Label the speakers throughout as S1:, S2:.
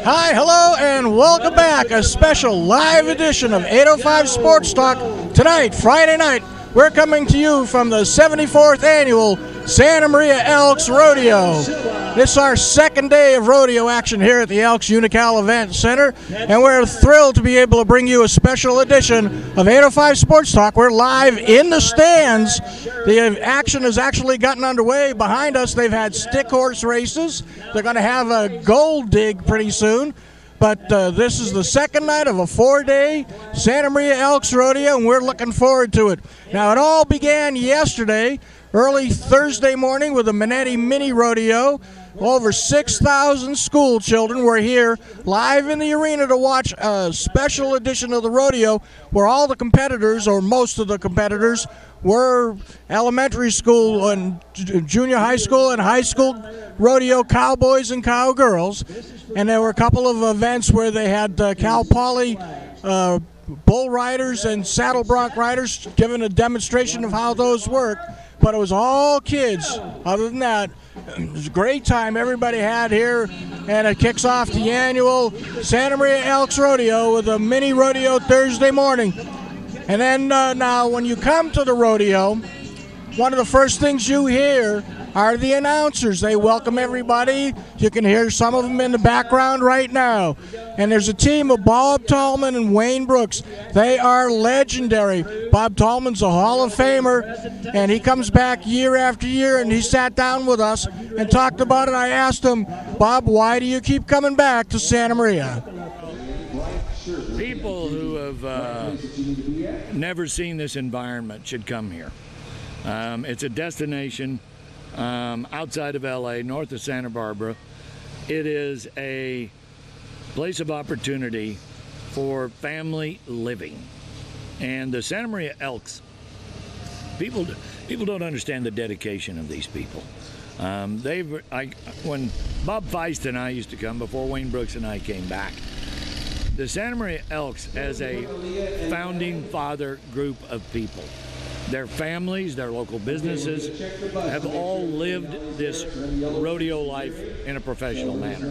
S1: Hi, hello, and welcome back. A special live edition of 805 Sports Talk. Tonight, Friday night, we're coming to you from the 74th annual Santa Maria Elks Rodeo. This is our second day of rodeo action here at the Elks Unocal Event Center, and we're thrilled to be able to bring you a special edition of 805 Sports Talk. We're live in the stands. The action has actually gotten underway. Behind us, they've had stick horse races. They're going to have a gold dig pretty soon. But this is the second night of a 4-day Santa Maria Elks Rodeo, and we're looking forward to it. Now, it all began yesterday, early Thursday morning, with the Minetti Mini Rodeo. Over 6,000 school children were here live in the arena to watch a special edition of the rodeo where all the competitors, or most of the competitors, were elementary school and junior high school and high school rodeo cowboys and cowgirls. And there were a couple of events where they had Cal Poly bull riders and saddle bronc riders giving a demonstration of how those work. But it was all kids. Other than that, it was a great time everybody had here, and it kicks off the annual Santa Maria Elks Rodeo with a mini rodeo Thursday morning. And then now when you come to the rodeo, one of the first things you hear are the announcers. They welcome everybody. You can hear some of them in the background right now. And there's a team of Bob Tallman and Wayne Brooks. They are legendary. Bob Tallman's a Hall of Famer, and he comes back year after year, and he sat down with us and talked about it. I asked him, Bob, why do you keep coming back to Santa Maria?
S2: People who have never seen this environment should come here. It's a destination outside of LA, north of Santa Barbara. It is a place of opportunity for family living. And the Santa Maria Elks, people don't understand the dedication of these people. When Bob Feist and I used to come, before Wayne Brooks and I came back, the Santa Maria Elks as a founding father group of people, their families, their local businesses, have all lived this rodeo life in a professional manner.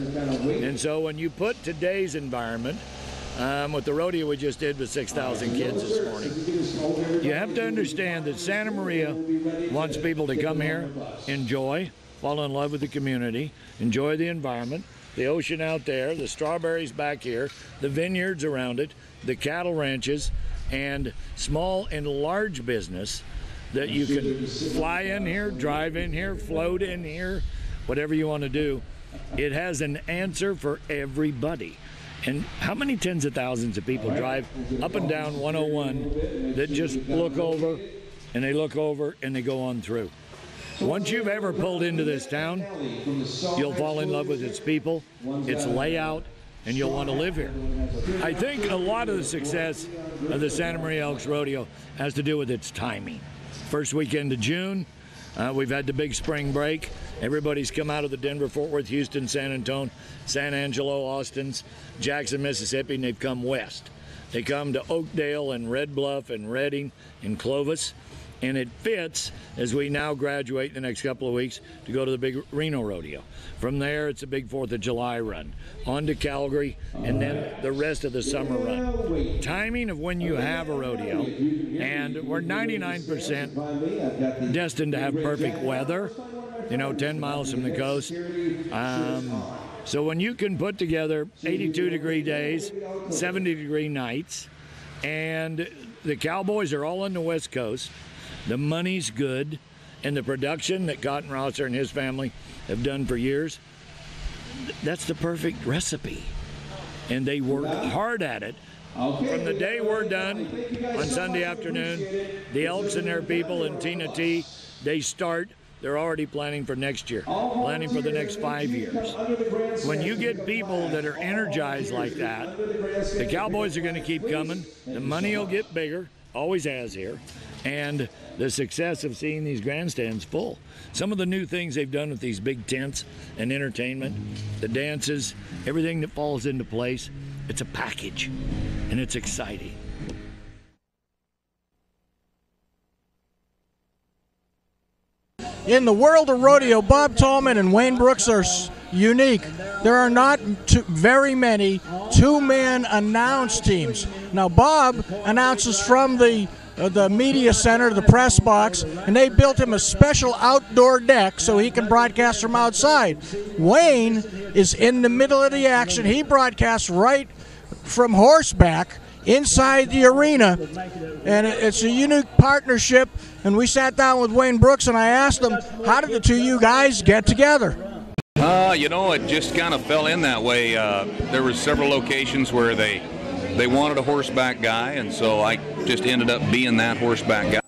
S2: And so when you put today's environment, with the rodeo we just did with 6,000 kids this morning, you have to understand that Santa Maria wants people to come here, enjoy, fall in love with the community, enjoy the environment, the ocean out there, the strawberries back here, the vineyards around it, the cattle ranches, and small and large business that you can fly in here, drive in here, float in here, whatever you want to do. It has an answer for everybody. And how many tens of thousands of people drive up and down 101 that just look over and they look over and they go on through? Once you've ever pulled into this town, you'll fall in love with its people, its layout, and you'll want to live here. I think a lot of the success of the Santa Maria Elks Rodeo has to do with its timing. First weekend of June, we've had the big spring break. Everybody's come out of the Denver, Fort Worth, Houston, San Antonio, San Angelo, Austin's, Jackson, Mississippi, and they've come west. They come to Oakdale and Red Bluff and Redding and Clovis. And it fits as we now graduate in the next couple of weeks to go to the big Reno Rodeo. From there, it's a big 4th of July run, on to Calgary, and then the rest of the summer run. Timing of when you have a rodeo, and we're 99% destined to have perfect weather, 10 miles from the coast. So when you can put together 82-degree days, 70-degree nights, and the Cowboys are all on the West Coast, the money's good, and the production that Cotton Rosser and his family have done for years, that's the perfect recipe. And they work hard at it. From the day we're done on Sunday afternoon, the Elks and their people and Tina T, they're already planning for next year, planning for the next 5 years. When you get people that are energized like that, the Cowboys are going to keep coming, the money will get bigger, always has here, and the success of seeing these grandstands full. Some of the new things they've done with these big tents and entertainment, the dances, everything that falls into place, it's a package, and it's exciting.
S1: In the world of rodeo, Bob Tallman and Wayne Brooks are unique. There are not very many two-man announced teams. Now, Bob announces from the media center, the press box, and they built him a special outdoor deck so he can broadcast from outside. Wayne is in the middle of the action. He broadcasts right from horseback inside the arena, and it's a unique partnership. And we sat down with Wayne Brooks, and I asked him, how did the two of you guys get together?
S3: It just kind of fell in that way. There were several locations where they wanted a horseback guy, and so I just ended up being that horseback guy.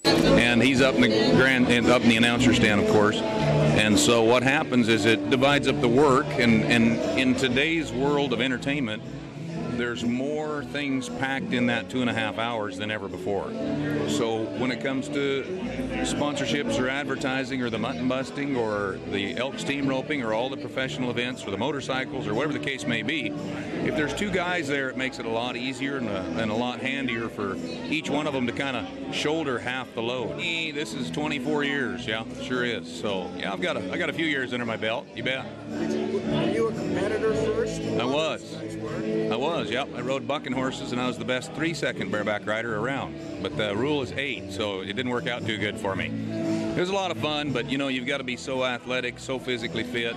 S3: And he's up in the announcer stand, of course. And so what happens is it divides up the work, and in today's world of entertainment, there's more things packed in that 2.5 hours than ever before. So when it comes to sponsorships or advertising or the mutton busting or the Elks team roping or all the professional events or the motorcycles or whatever the case may be, if there's two guys there, it makes it a lot easier and a lot handier for each one of them to kind of shoulder half the load. This is 24 years, yeah, sure is. So yeah, I got a few years under my belt, you bet.
S1: Were you a competitor first?
S3: I was, yep. I rode bucking horses, and I was the best 3-second bareback rider around. But the rule is 8, so it didn't work out too good for me. It was a lot of fun, but you've got to be so athletic, so physically fit,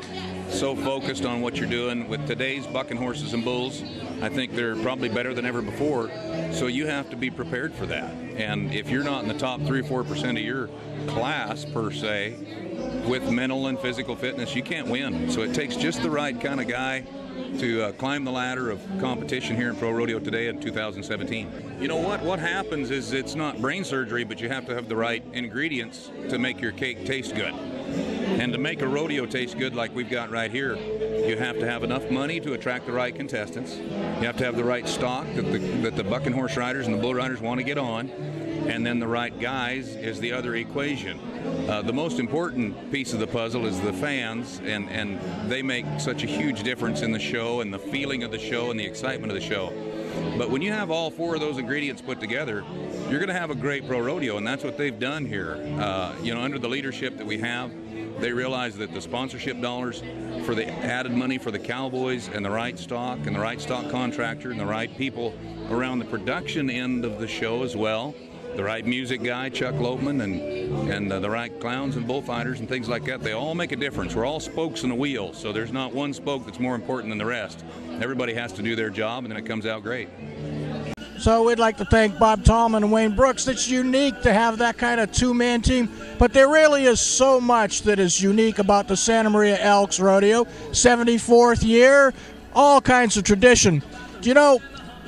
S3: so focused on what you're doing. With today's bucking horses and bulls, I think they're probably better than ever before. So you have to be prepared for that. And if you're not in the top 3 or 4% of your class, per se, with mental and physical fitness, you can't win. So it takes just the right kind of guy to climb the ladder of competition here in pro rodeo today in 2017. You know what happens is it's not brain surgery, but you have to have the right ingredients to make your cake taste good. And to make a rodeo taste good like we've got right here, you have to have enough money to attract the right contestants. You have to have the right stock that the bucking horse riders and the bull riders want to get on. And then the right guys is the other equation. The most important piece of the puzzle is the fans, and they make such a huge difference in the show and the feeling of the show and the excitement of the show. But when you have all 4 of those ingredients put together, you're going to have a great pro rodeo, and that's what they've done here. Under the leadership that we have, they realize that the sponsorship dollars for the added money for the cowboys and the right stock and the right stock contractor and the right people around the production end of the show as well, the right music guy, Chuck Lopeman, and the right clowns and bullfighters and things like that, they all make a difference. We're all spokes in a wheel, so there's not one spoke that's more important than the rest. Everybody has to do their job, and then it comes out great.
S1: So we'd like to thank Bob Tallman and Wayne Brooks. It's unique to have that kind of two-man team, but there really is so much that is unique about the Santa Maria Elks Rodeo. 74th year, all kinds of tradition.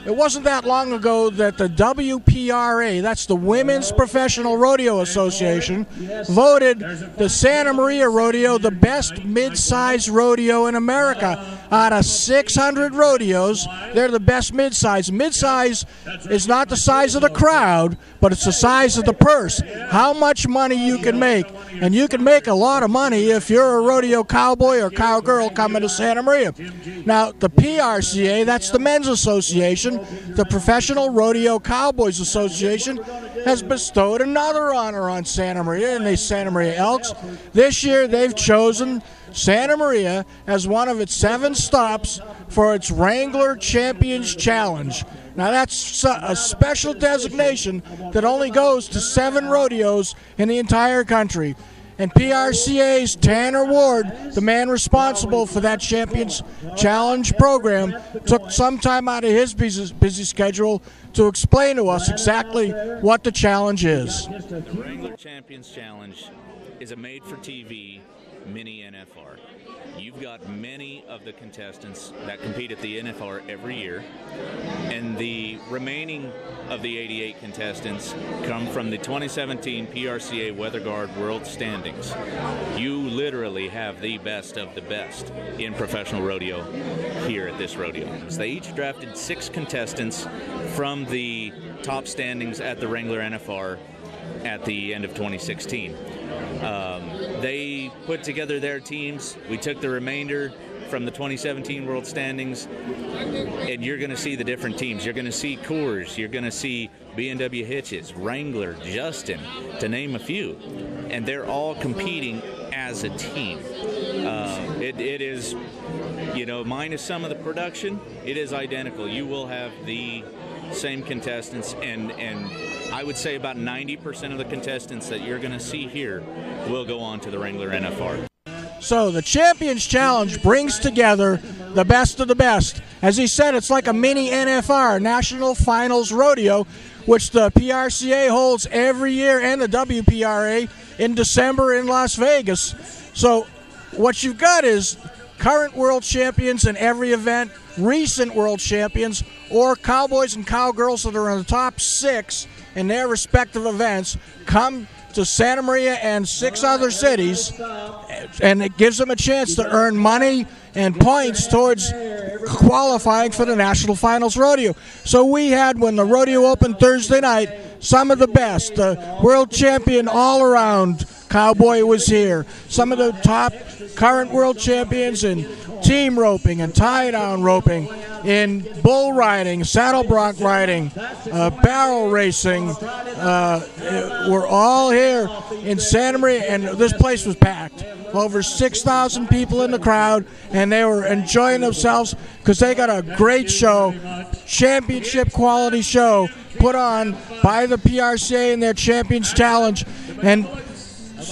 S1: It wasn't that long ago that the WPRA, that's the Women's Professional Rodeo Association, voted the Santa Maria Rodeo the best mid-size rodeo in America. Out of 600 rodeos, they're the best mid-size. Mid-size is not the size of the crowd, but it's the size of the purse. How much money you can make. And you can make a lot of money if you're a rodeo cowboy or cowgirl coming to Santa Maria. Now, the PRCA, that's the Men's Association, the Professional Rodeo Cowboys Association, has bestowed another honor on Santa Maria and the Santa Maria Elks. This year, they've chosen Santa Maria as one of its 7 stops for its Wrangler Champions Challenge. Now that's a special designation that only goes to 7 rodeos in the entire country. And PRCA's Tanner Ward, the man responsible for that Champions Challenge program, took some time out of his busy schedule to explain to us exactly what the challenge is.
S4: The Wrangler Champions Challenge is a made-for-TV mini NFR. You've got many of the contestants that compete at the NFR every year, and the remaining of the 88 contestants come from the 2017 PRCA Weather Guard World Standings. You literally have the best of the best in professional rodeo here at this rodeo. They each drafted 6 contestants from the top standings at the Wrangler NFR at the end of 2016. They put together their teams. We took the remainder from the 2017 World Standings, and you're going to see the different teams. You're going to see Coors, you're going to see B&W Hitches, Wrangler, Justin, to name a few. And they're all competing as a team. It is, minus some of the production, it is identical. You will have the same contestants, and I would say about 90% of the contestants that you're going to see here will go on to the Wrangler NFR.
S1: So the Champions Challenge brings together the best of the best. As he said, it's like a mini NFR, National Finals Rodeo, which the PRCA holds every year, and the WPRA in December in Las Vegas. So what you've got is current world champions in every event, recent world champions, or cowboys and cowgirls that are in the top 6 in their respective events come to Santa Maria and 6 other cities, and it gives them a chance to earn money and points towards qualifying for the National Finals Rodeo. So we had, when the rodeo opened Thursday night, some of the best. The world champion all-around cowboy was here. Some of the top current world champions in team roping and tie-down roping, in bull riding, saddle bronc riding, barrel racing, were all here in Santa Maria, and this place was packed. Over 6,000 people in the crowd, and they were enjoying themselves because they got a great show, championship quality show put on by the PRCA in their Champions Challenge. And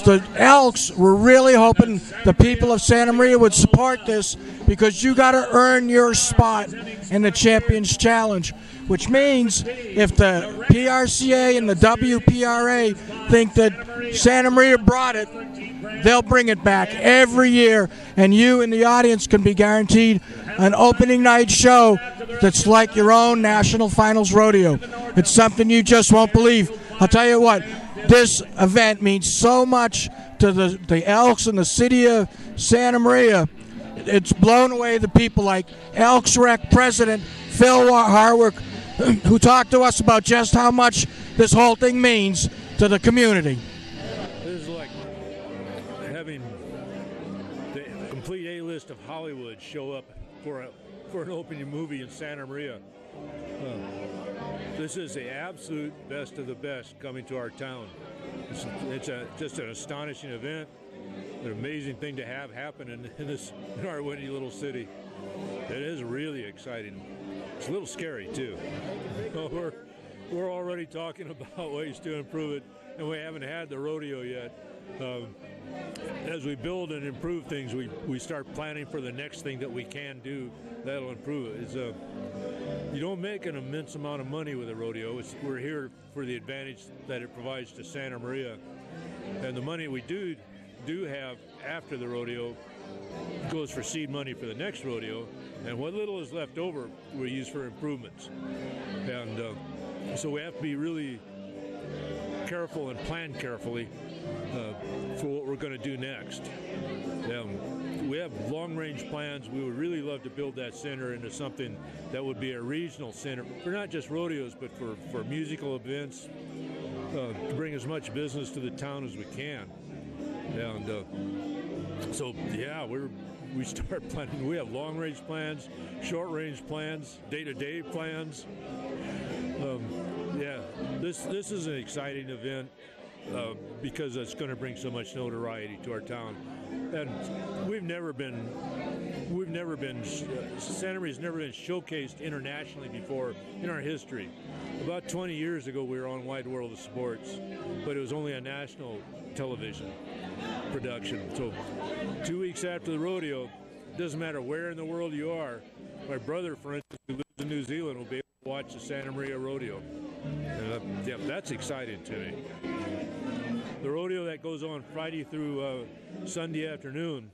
S1: the Elks were really hoping the people of Santa Maria would support this, because you got to earn your spot in the Champions Challenge, which means if the PRCA and the WPRA think that Santa Maria brought it, they'll bring it back every year, and you in the audience can be guaranteed an opening night show that's like your own National Finals Rodeo. It's something you just won't believe. I'll tell you what, this event means so much to the Elks and the city of Santa Maria. It's blown away the people like Elks Rec President Phil Harwick, who talked to us about just how much this whole thing means to the community.
S5: This is like having the complete A-list of Hollywood show up for an opening movie in Santa Maria. This is the absolute best of the best coming to our town. It's just an astonishing event, an amazing thing to have happen in our windy little city. It is really exciting. It's a little scary too. We're already talking about ways to improve it, and we haven't had the rodeo yet. As we build and improve things, we start planning for the next thing that we can do that'll improve it. You don't make an immense amount of money with a rodeo. We're here for the advantage that it provides to Santa Maria, and the money we do have after the rodeo goes for seed money for the next rodeo, and what little is left over we use for improvements. And so we have to be really careful and plan carefully for what we're going to do next. We have long-range plans. We would really love to build that center into something that would be a regional center for not just rodeos, but for musical events, to bring as much business to the town as we can. And so, yeah, we start planning. We have long-range plans, short-range plans, day-to-day plans. Yeah, this is an exciting event because it's going to bring so much notoriety to our town. And Santa Maria's never been showcased internationally before in our history. About 20 years ago, we were on Wide World of Sports, but it was only a national television production. So 2 weeks after the rodeo, it doesn't matter where in the world you are. My brother, for instance, who lives in New Zealand, will be able to watch the Santa Maria Rodeo. And yeah, that's exciting to me. The rodeo that goes on Friday through Sunday afternoon,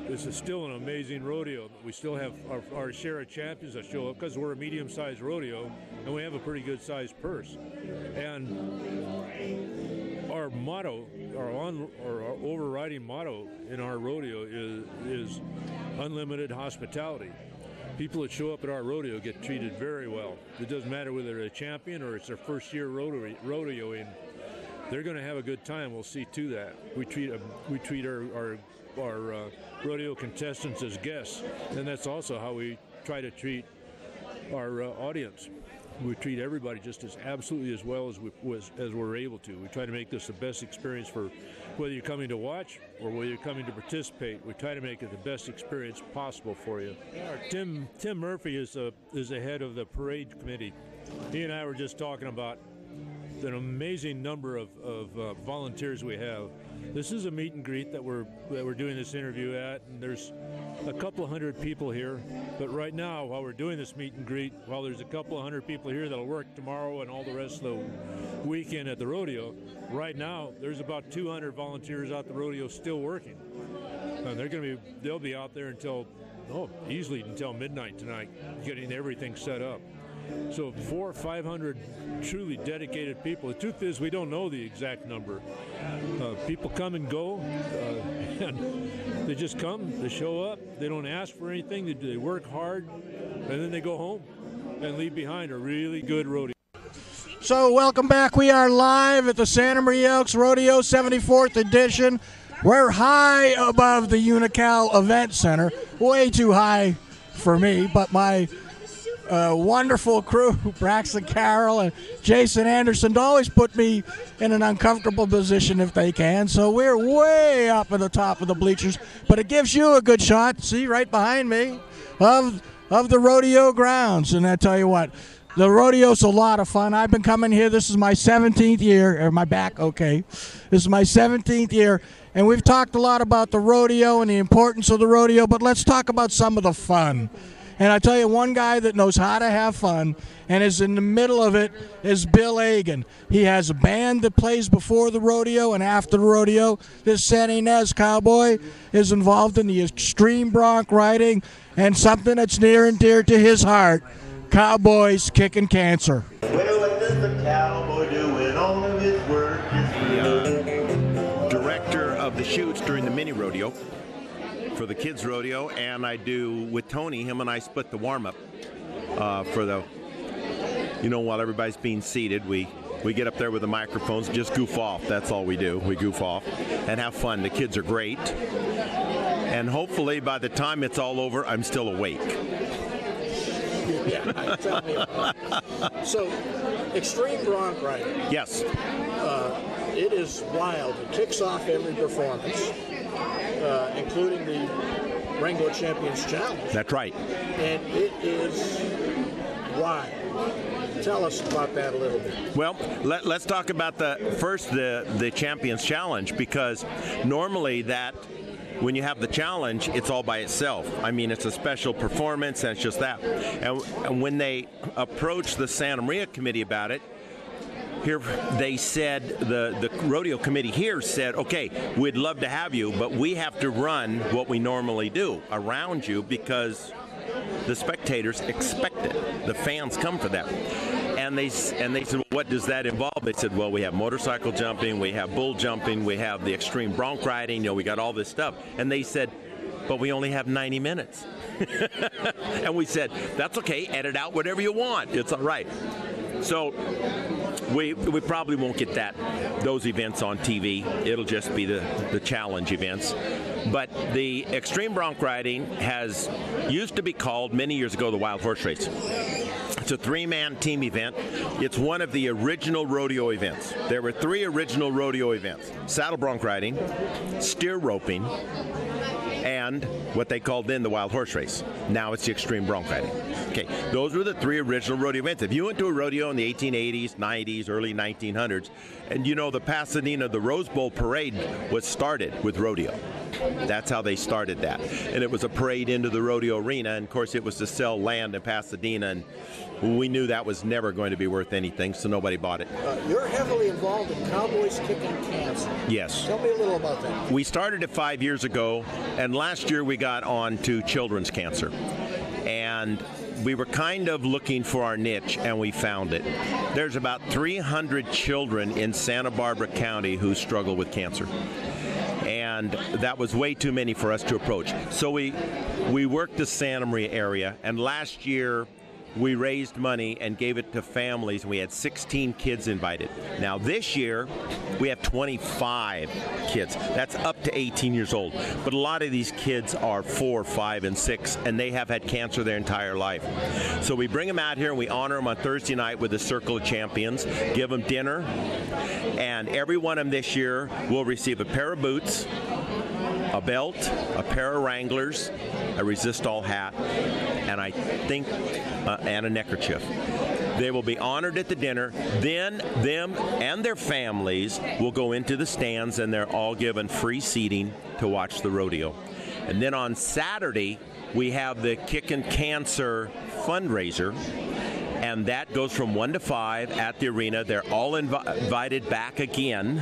S5: this is still an amazing rodeo. We still have our share of champions that show up because we're a medium-sized rodeo, and we have a pretty good-sized purse. And our motto, our overriding motto in our rodeo is unlimited hospitality. People that show up at our rodeo get treated very well. It doesn't matter whether they're a champion or it's their first year rodeoing. They're going to have a good time. We'll see to that. We treat our rodeo contestants as guests, and that's also how we try to treat our audience. we treat everybody just as absolutely as well as we're able to. We try to make this the best experience for whether you're coming to watch or whether you're coming to participate. We try to make it the best experience possible for you. Tim Murphy is the head of the parade committee. He and I were just talking about an amazing number of volunteers we have. This is a meet and greet that we're doing this interview at, and there's a couple hundred people here. But right now, while we're doing this meet and greet, while there's a couple of hundred people here that'll work tomorrow and all the rest of the weekend at the rodeo, right now there's about 200 volunteers out the rodeo still working. And they'll be out there easily until midnight tonight, getting everything set up. So 400 or 500 truly dedicated people. The truth is, we don't know the exact number. People come and go, and they just come, they show up, they don't ask for anything, they work hard, and then they go home and leave behind a really good rodeo.
S1: So welcome back. We are live at the Santa Maria Elks Rodeo 74th edition. We're high above the Unical Event Center, way too high for me, but my wonderful crew, Braxton Carroll and Jason Anderson, always put me in an uncomfortable position if they can. So we're way up at the top of the bleachers, but it gives you a good shot, see, right behind me, of the rodeo grounds. And I tell you what, the rodeo's a lot of fun. I've been coming here. This is my 17th year. Or my back, okay. This is my 17th year, and we've talked a lot about the rodeo and the importance of the rodeo, but let's talk about some of the fun. And I tell you, one guy that knows how to have fun and is in the middle of it is Bill Agan. He has a band that plays before the rodeo and after the rodeo. This San Ynez cowboy is involved in the extreme bronc riding and something that's near and dear to his heart, cowboys kicking cancer.
S6: Well, what does the cowboy do when all of his work is
S7: Director of the shoots during the mini rodeo for the kids rodeo, and I do with Tony. Him and I split the warm-up for the, while everybody's being seated, we get up there with the microphones, just goof off. That's all we do. We goof off and have fun. The kids are great, and hopefully by the time it's all over, I'm still awake.
S1: Yeah, tell me about it. So, extreme bronc riding.
S7: Yes.
S1: It is wild. It kicks off every performance, including the Wrangler Champions Challenge.
S7: That's right.
S1: And it is wild. Tell us about that a little bit.
S7: Well, let's talk about the Champions Challenge, because normally when you have the challenge, it's all by itself. I mean, it's a special performance, and it's just that. And when they approached the Santa Maria committee about it, here they said, the rodeo committee here said, okay, we'd love to have you, but we have to run what we normally do around you because the spectators expect it. The fans come for that. And they said, well, what does that involve? They said, well, we have motorcycle jumping, we have bull jumping, we have the extreme bronc riding, we got all this stuff. And they said, but we only have 90 minutes. And we said, that's okay, edit out whatever you want. It's all right. So we probably won't get those events on TV. It'll just be the challenge events. But the extreme bronc riding used to be called many years ago the Wild Horse Race. It's a 3-man team event. It's one of the original rodeo events. There were 3 original rodeo events: saddle bronc riding, steer roping, and what they called then the Wild Horse Race. Now it's the extreme bronc riding. Okay, those were the 3 original rodeo events. If you went to a rodeo in the 1880s, 90s, early 1900s, and the Pasadena, the Rose Bowl parade was started with rodeo. That's how they started that. And it was a parade into the rodeo arena, and of course it was to sell land in Pasadena, and we knew that was never going to be worth anything, so nobody bought it.
S1: You're heavily involved in Cowboys Kicking Cancer.
S7: Yes.
S1: Tell me a little about that.
S7: We started it 5 years ago, and last year we got on to children's cancer. And we were kind of looking for our niche, and we found it. There's about 300 children in Santa Barbara County who struggle with cancer. And that was way too many for us to approach. So we worked the Santa Maria area, and last year we raised money and gave it to families. We had 16 kids invited. Now this year, we have 25 kids. That's up to 18 years old. But a lot of these kids are 4, 5, and 6, and they have had cancer their entire life. So we bring them out here and we honor them on Thursday night with the Circle of Champions, give them dinner, and every one of them this year will receive a pair of boots, a belt, a pair of Wranglers, a resist-all hat, and I think and a neckerchief. They will be honored at the dinner. Then them and their families will go into the stands, and they're all given free seating to watch the rodeo. And then on Saturday, we have the Kickin' Cancer fundraiser, and that goes from 1 to 5 at the arena. They're all invited back again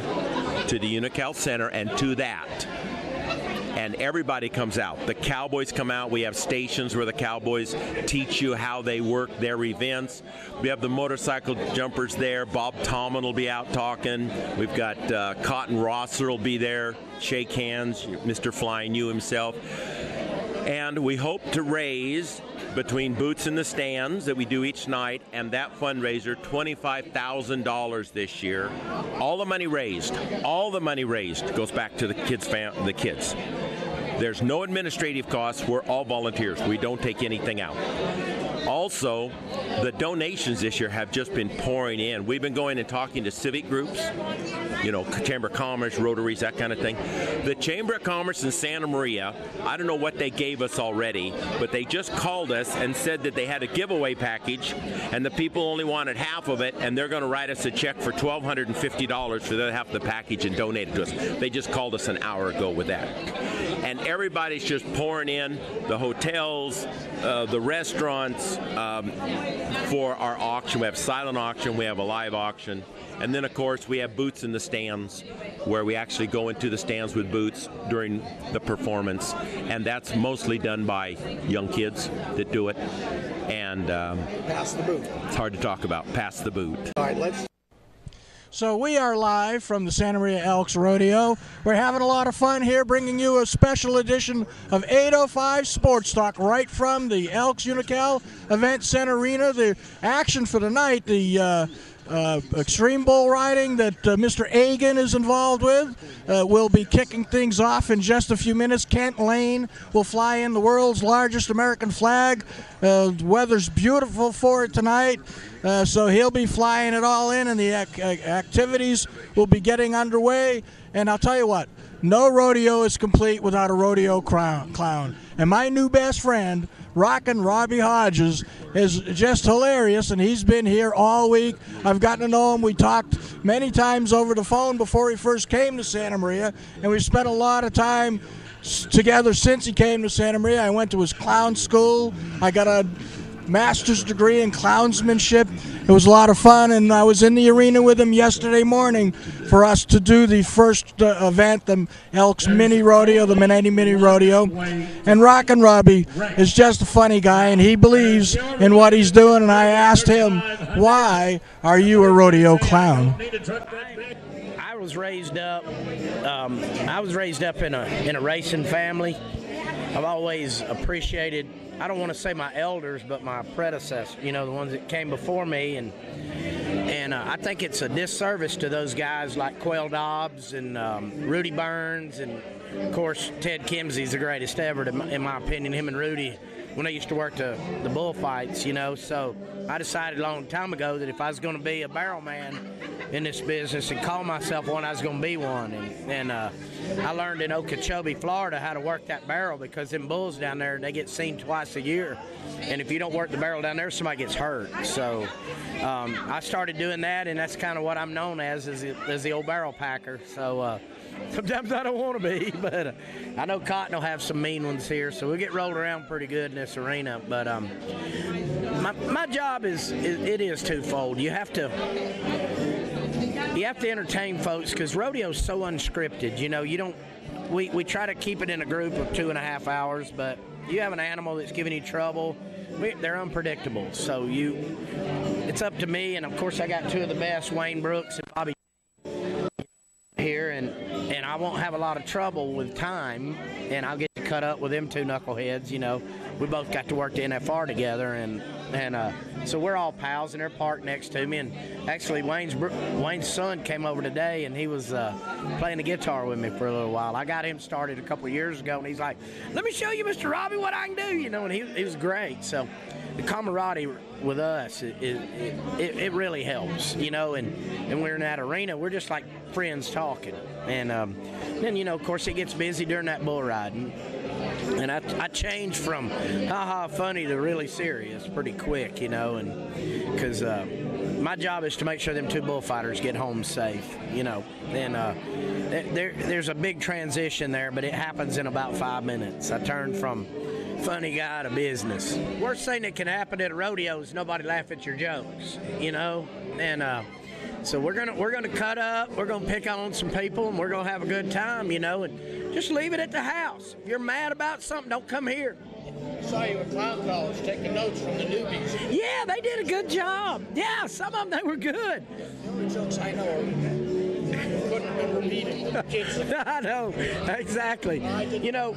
S7: to the Unocal Center and to that. And everybody comes out. The Cowboys come out. We have stations where the Cowboys teach you how they work their events. We have the motorcycle jumpers there. Bob Tomlin will be out talking. We've got Cotton Rosser will be there, shake hands, Mr. Flying U himself. And we hope to raise, between boots in the stands that we do each night and that fundraiser, $25,000 this year. All the money raised goes back to the kids. There's no administrative costs. We're all volunteers. We don't take anything out. Also, the donations this year have just been pouring in. We've been going and talking to civic groups, Chamber of Commerce, Rotaries, that kind of thing. The Chamber of Commerce in Santa Maria, I don't know what they gave us already, but they just called us and said that they had a giveaway package, and the people only wanted half of it, and they're going to write us a check for $1,250 for the other half of the package and donate it to us. They just called us an hour ago with that. And everybody's just pouring in, the hotels, the restaurants, for our auction. We have silent auction, we have a live auction, and then of course we have boots in the stands where we actually go into the stands with boots during the performance, and that's mostly done by young kids that do it. And
S1: pass the boot.
S7: It's hard to talk about. Pass the boot.
S1: All right, let's. So we are live from the Santa Maria Elks Rodeo. We're having a lot of fun here, bringing you a special edition of 805 Sports Talk right from the Elks Unocal Event Center Arena. The action for tonight, the extreme bull riding that Mr. Agan is involved with. We'll be kicking things off in just a few minutes. Kent Lane will fly in the world's largest American flag. The weather's beautiful for it tonight. So he'll be flying it all in, and the activities will be getting underway. And I'll tell you what, no rodeo is complete without a rodeo clown. And my new best friend, Rockin' Robbie Hodges, is just hilarious, and he's been here all week. I've gotten to know him. We talked many times over the phone before he first came to Santa Maria, and we've spent a lot of time together since he came to Santa Maria. I went to his clown school. I got a master's degree in clownsmanship. It was a lot of fun, and I was in the arena with him yesterday morning for us to do the first event, the Elks Mini Rodeo, the Minetti Mini Rodeo. And Rockin' Robbie is just a funny guy, and he believes in what he's doing, and I asked him, why are you a rodeo clown?
S8: I was raised up in a racing family. I've always appreciated, I don't want to say my elders, but my predecessors, the ones that came before me. And I think it's a disservice to those guys like Quail Dobbs and Rudy Burns. And, of course, Ted Kimsey's the greatest ever, in my opinion, him and Rudy, when they used to work the bullfights, So I decided a long time ago that if I was going to be a barrel man in this business and call myself one, I was going to be one. And I learned in Okeechobee, Florida, how to work that barrel, because them bulls down there, they get seen twice a year. And if you don't work the barrel down there, somebody gets hurt. So I started doing that, and that's kind of what I'm known as the old barrel packer. So sometimes I don't want to be, but I know Cotton will have some mean ones here, so we'll get rolled around pretty good in this arena. But my job is twofold. You have to entertain folks, because rodeo's so unscripted. We try to keep it in a group of 2.5 hours, but you have an animal that's giving you trouble, they're unpredictable. So it's up to me, and of course I got two of the best, Wayne Brooks and Bobby here, and I won't have a lot of trouble with time, and I'll get to cut up with them two knuckleheads. You know, we both got to work the NFR together, and so we're all pals, and they're parked next to me. And actually, Wayne's son came over today, and he was playing the guitar with me for a little while. I got him started a couple of years ago, and he's like, "Let me show you, Mr. Robbie, what I can do." You know, and he was great. So the camaraderie with us, it really helps. You know, and we're in that arena, we're just like friends talking. And then, you know, of course, it gets busy during that bull riding. And I changed from ha-ha funny to really serious pretty quick, you know, and because my job is to make sure them two bullfighters get home safe, you know. And there's a big transition there, but it happens in about 5 minutes. I turned from funny guy to business. Worst thing that can happen at a rodeo is nobody laugh at your jokes, you know. And so we're gonna cut up. We're gonna pick on some people, and we're gonna have a good time, you know. And just leave it at the house. If you're mad about something, don't come here.
S1: I saw you at Clown College taking notes from the newbies.
S8: Yeah, they did a good job. Yeah, some of them, they were good.
S1: The only jokes I know couldn't have been repeated with kids.
S8: I know, exactly. You know,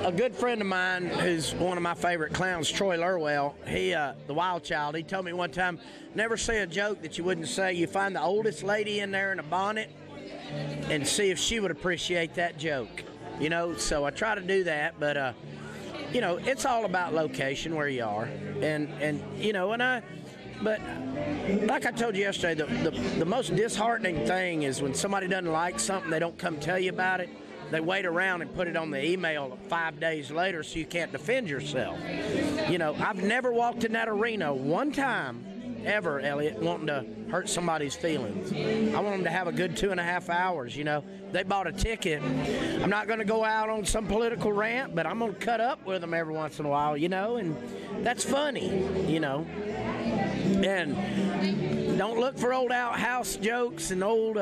S8: a good friend of mine who's one of my favorite clowns, Troy Lurwell, he, the Wild Child, he told me one time, never say a joke that you wouldn't say. You find the oldest lady in there in a bonnet and see if she would appreciate that joke. You know, so I try to do that, but, you know, it's all about location, where you are. And you know, but like I told you yesterday, the most disheartening thing is when somebody doesn't like something, they don't come tell you about it. They wait around and put it on the email 5 days later so you can't defend yourself. You know, I've never walked in that arena one time ever, Elliot, wanting to hurt somebody's feelings. I want them to have a good 2.5 hours, you know. They bought a ticket. I'm not going to go out on some political rant, but I'm going to cut up with them every once in a while, you know, and that's funny, you know. And don't look for old outhouse jokes and old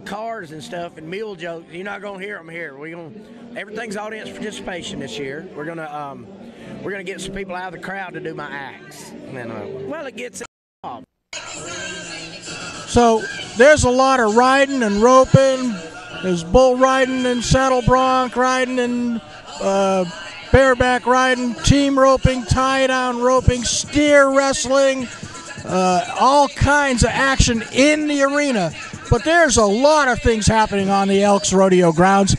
S8: cars and stuff and mule jokes. You're not going to hear them here. Everything's audience participation this year. We're gonna get some people out of the crowd to do my acts. And well, it gets off.
S1: So there's a lot of riding and roping. There's bull riding and saddle bronc riding and bareback riding, team roping, tie-down roping, steer wrestling, all kinds of action in the arena. But there's a lot of things happening on the Elks Rodeo grounds,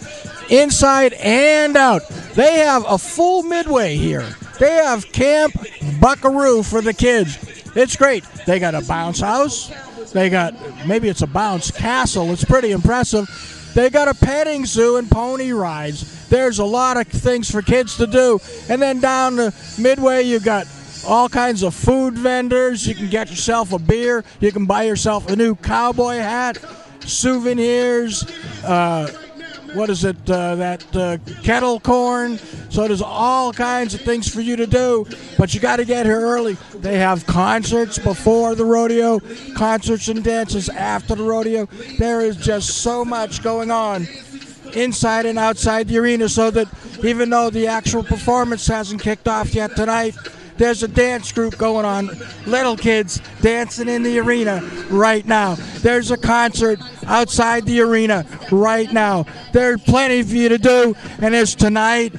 S1: inside and out. They have a full midway here. They have Camp Buckaroo for the kids. It's great. They got a bounce house. They got, maybe it's a bounce castle. It's pretty impressive. They got a petting zoo and pony rides. There's a lot of things for kids to do. And then down the midway, you got all kinds of food vendors. You can get yourself a beer. You can buy yourself a new cowboy hat, souvenirs, kettle corn. So there's all kinds of things for you to do, but you got to get here early. They have concerts before the rodeo, concerts and dances after the rodeo. There is just so much going on inside and outside the arena, so that even though the actual performance hasn't kicked off yet tonight, there's a dance group going on, little kids dancing in the arena right now. There's a concert outside the arena right now. There's plenty for you to do, and there's tonight,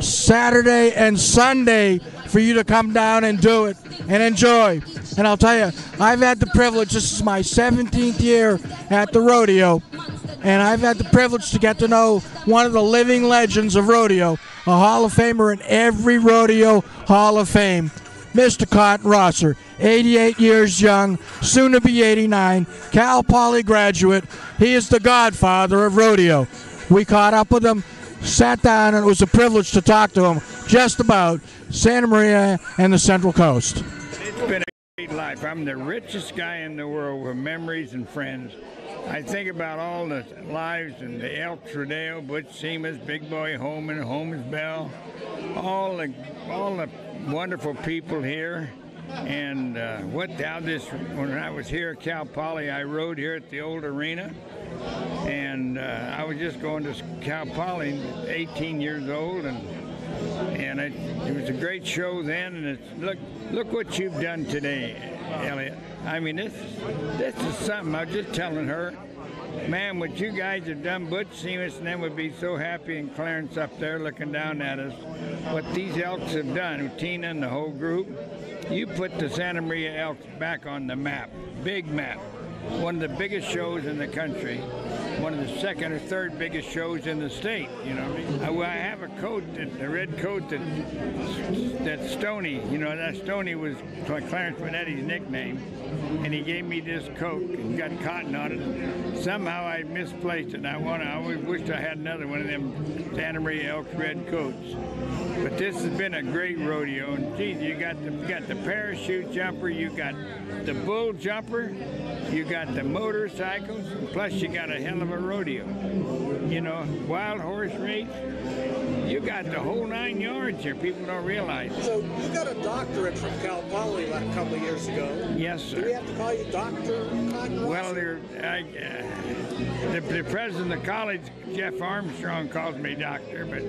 S1: Saturday, and Sunday for you to come down and do it and enjoy. And I'll tell you, I've had the privilege, this is my 17th year at the rodeo, and I've had the privilege to get to know one of the living legends of rodeo, a Hall of Famer in every rodeo Hall of Fame, Mr. Cotton Rosser, 88 years young, soon to be 89, Cal Poly graduate. He is the godfather of rodeo. We caught up with him, sat down, and it was a privilege to talk to him just about Santa Maria and the Central Coast.
S9: It's been a great life. I'm the richest guy in the world with memories and friends. I think about all the lives in the Elks Rodeo, Butch Seamus, Big Boy Holman, Holmes Bell, all the wonderful people here. And when I was here at Cal Poly, I rode here at the old arena. And I was just going to Cal Poly, 18 years old, and it was a great show then. And look what you've done today, Elliot. I mean, this is something. I was just telling her, man, what you guys have done, Butch Seamus and them would be so happy, and Clarence up there looking down at us. What these Elks have done, Tina and the whole group, you put the Santa Maria Elks back on the map, big map. One of the biggest shows in the country, one of the second or third biggest shows in the state. You know, I have a coat, a red coat that Stoney. You know, that Stoney was Clarence Bonetti's nickname, and he gave me this coat and got cotton on it. Somehow I misplaced it. I always wished I had another one of them Santa Maria Elks red coats. But this has been a great rodeo, and geez, you got the parachute jumper, you got the bull jumper, you got the motorcycles, plus you got a hell of a rodeo. You know, wild horse race. You got the whole 9 yards here. People don't realize it.
S1: So you got a doctorate from Cal Poly a couple of years ago.
S9: Yes, sir.
S1: Do we have to call you Dr. Cotton?
S9: Well, the president of the college, Jeff Armstrong, calls me doctor, but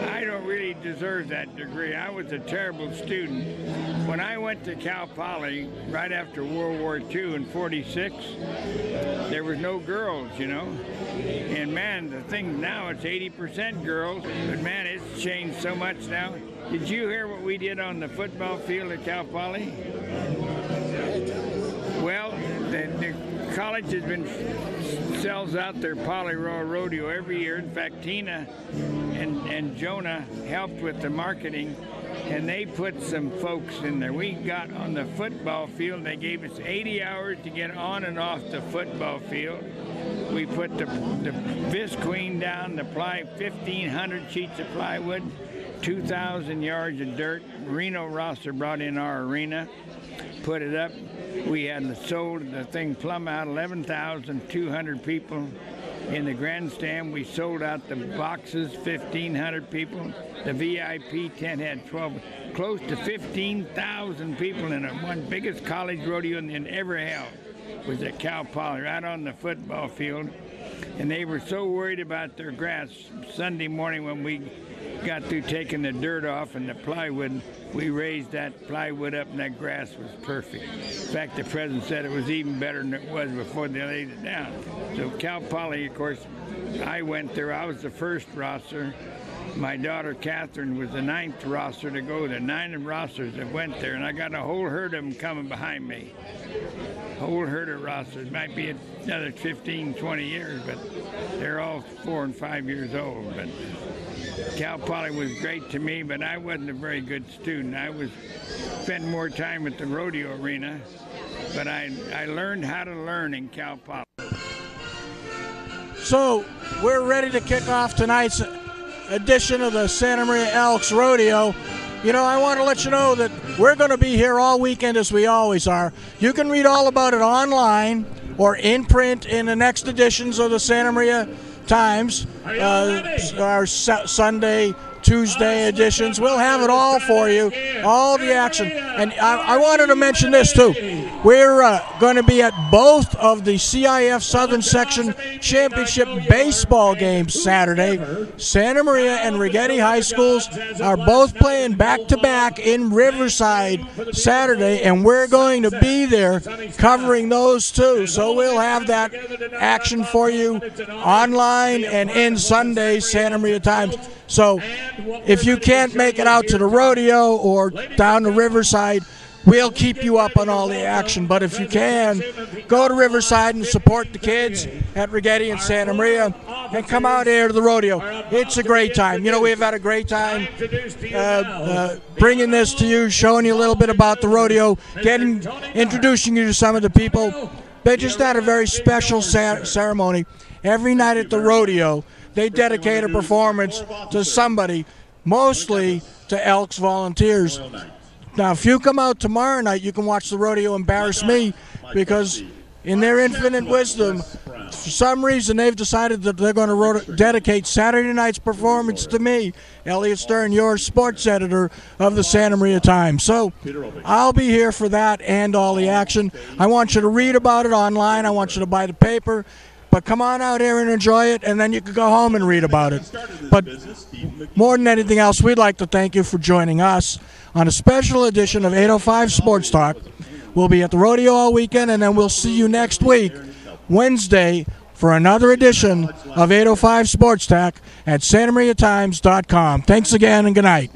S9: I don't really deserve that degree. I was a terrible student. When I went to Cal Poly right after World War II in '46, there was no girls, you know. And man, the thing now, it's 80% girls, but man, it's changed so much now. Did you hear what we did on the football field at Cal Poly? Well, the college has been sells out their Poly Rodeo every year. In fact, Tina and Jonah helped with the marketing, and they put some folks in there. We got on the football field. They gave us 80 hours to get on and off the football field. We put the Visqueen down, the 1,500 sheets of plywood, 2,000 yards of dirt. Reno Rosser brought in our arena, put it up. We had sold the thing plumb out, 11,200 people in the grandstand. We sold out the boxes, 1,500 people. The VIP tent had close to 15,000 people in it. One biggest college rodeo in ever held was at Cal Poly, right on the football field. And they were so worried about their grass. Sunday morning when we got through taking the dirt off and the plywood, we raised that plywood up and that grass was perfect. In fact, the president said it was even better than it was before they laid it down. So Cal Poly, of course, I went there. I was the first roster. My daughter Catherine was the 9th roster to go. The 9 rosters that went there, and I got a whole herd of them coming behind me. Whole herd of rosters. Might be another 15, 20 years, but they're all 4 and 5 years old. But Cal Poly was great to me, but I wasn't a very good student. I spent more time at the rodeo arena, but I learned how to learn in Cal Poly.
S1: So we're ready to kick off tonight's edition of the Santa Maria Elks Rodeo. You know, I want to let you know that we're going to be here all weekend as we always are. You can read all about it online or in print in the next editions of the Santa Maria Times, our Sunday, Tuesday editions. We'll have it all for you, all the action. And I wanted to mention this too. We're going to be at both of the CIF Southern Section Championship baseball games Saturday. Santa Maria and Rigetti High Schools are both playing back-to-back in Riverside Saturday, and we're going to be there covering those too. So we'll have that action for you online and in Sunday's Santa Maria Times. So if you can't make it out to the rodeo or down to Riverside, we'll keep you up on all the action. But if you can, go to Riverside and support the kids at Rigetti and Santa Maria and come out here to the rodeo. It's a great time. You know, we've had a great time bringing this to you, showing you a little bit about the rodeo, introducing you to some of the people. They just had a very special ceremony. Every night at the rodeo, they dedicate a performance to somebody, mostly to Elks volunteers. Now, if you come out tomorrow night, you can watch the rodeo embarrass me, because in their infinite wisdom, for some reason, they've decided that they're going to dedicate Saturday night's performance to me, Elliot Stern, your sports editor of the Santa Maria Times. So I'll be here for that and all the action. I want you to read about it online. I want you to buy the paper. But come on out here and enjoy it, and then you can go home and read about it. But more than anything else, we'd like to thank you for joining us on a special edition of 805 Sports Talk. We'll be at the rodeo all weekend, and then we'll see you next week, Wednesday, for another edition of 805 Sports Talk at SantaMariaTimes.com. Thanks again, and good night.